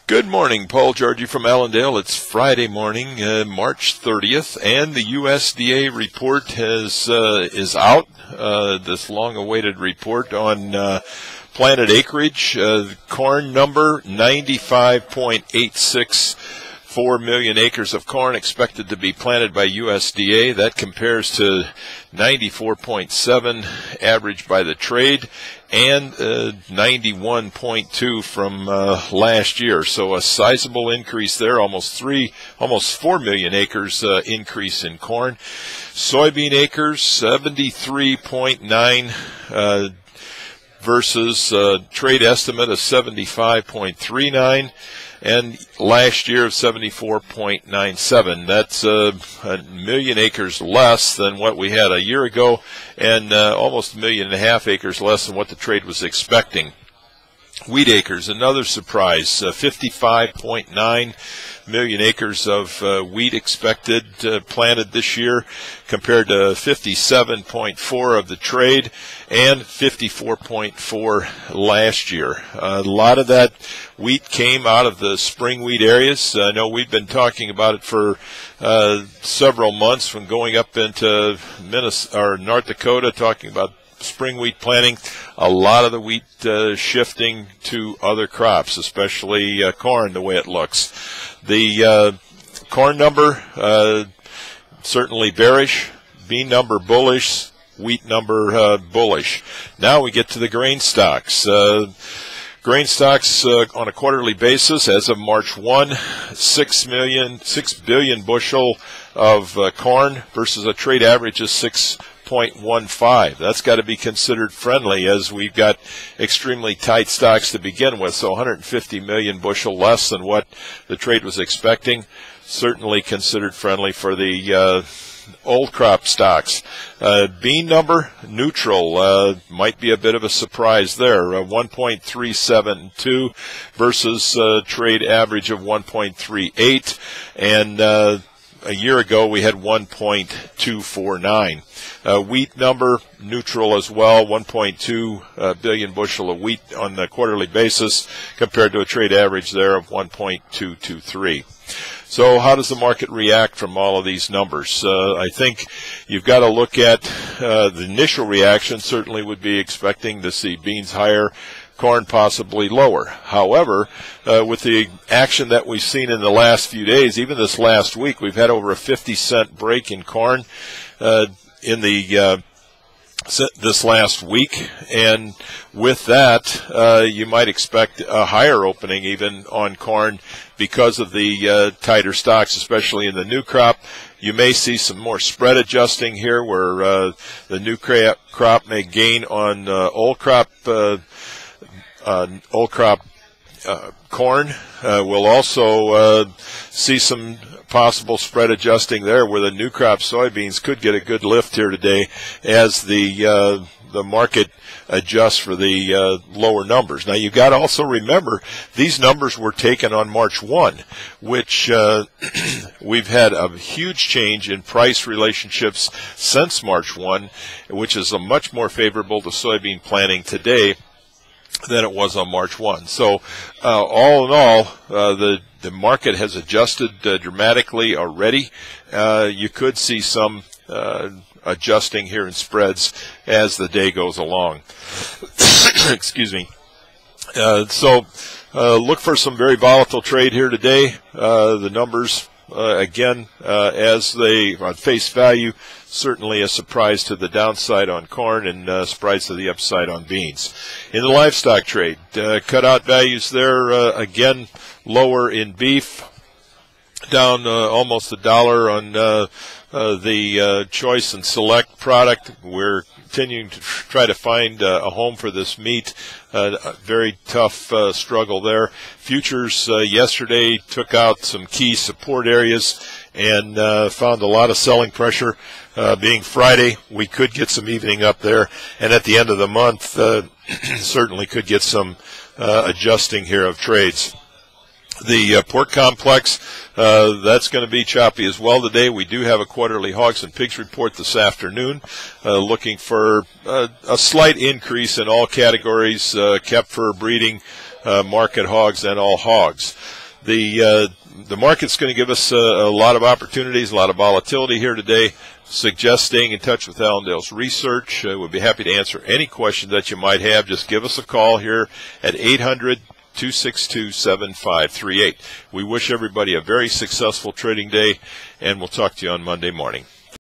Good morning, Paul Georgie from Allendale. It's Friday morning, March 30th, and the USDA report is out. This long-awaited report on planted acreage. Corn number 95.864 million acres of corn expected to be planted by USDA. That compares to 94.7 average by the trade and 91.2 from last year. So a sizable increase there, almost 4 million acres increase in corn. Soybean acres 73.9 versus trade estimate of 75.39. And last year of 74.97. That's a million acres less than what we had a year ago, and almost 1.5 million acres less than what the trade was expecting. Wheat acres, another surprise, 55.9 million acres of wheat expected planted this year compared to 57.4 of the trade and 54.4 last year. A lot of that wheat came out of the spring wheat areas. I know we've been talking about it for several months, from going up into Minnesota or North Dakota, talking about spring wheat planting. A lot of the wheat shifting to other crops, especially corn, the way it looks. The corn number certainly bearish, bean number bullish, wheat number bullish. Now we get to the grain stocks. Grain stocks on a quarterly basis as of March 1, 6 billion bushel of corn versus a trade average of 6.15. That's got to be considered friendly, as we've got extremely tight stocks to begin with. So 150 million bushel less than what the trade was expecting. Certainly considered friendly for the old crop stocks. Bean number neutral, might be a bit of a surprise there. 1.372 versus trade average of 1.38, and a year ago we had 1.249. Wheat number neutral as well, 1.2 billion bushel of wheat on the quarterly basis compared to a trade average there of 1.223. So how does the market react from all of these numbers? I think you've got to look at the initial reaction. Certainly would be expecting to see beans higher, corn possibly lower. However, with the action that we've seen in the last few days, even this last week, we've had over a 50-cent break in corn in the this last week, and with that you might expect a higher opening even on corn because of the tighter stocks, especially in the new crop. You may see some more spread adjusting here, where the new crop may gain on old crop corn. We'll also see some possible spread adjusting there, where the new crop soybeans could get a good lift here today as the market adjusts for the lower numbers. Now you've got to also remember these numbers were taken on March 1, which we've had a huge change in price relationships since March 1, which is a much more favorable to soybean planting today than it was on March 1. So all in all, the market has adjusted dramatically already. You could see some adjusting here in spreads as the day goes along. Excuse me. So look for some very volatile trade here today. The numbers, again, as they on face value, certainly a surprise to the downside on corn and surprise to the upside on beans. In the livestock trade, cutout values there, again, lower in beef, down almost $1 on the choice and select product. We're continuing to try to find a home for this meat. A very tough struggle there. Futures yesterday took out some key support areas and found a lot of selling pressure. Being Friday, we could get some evening up there, and at the end of the month, certainly could get some adjusting here of trades. The pork complex, that's going to be choppy as well today. We do have a quarterly hogs and pigs report this afternoon, looking for a slight increase in all categories, kept for breeding, market hogs and all hogs. The market's going to give us a lot of opportunities, a lot of volatility here today. Suggest staying in touch with Allendale's research. We'll be happy to answer any questions that you might have. Just give us a call here at 800-262-7538. We wish everybody a very successful trading day, and we'll talk to you on Monday morning.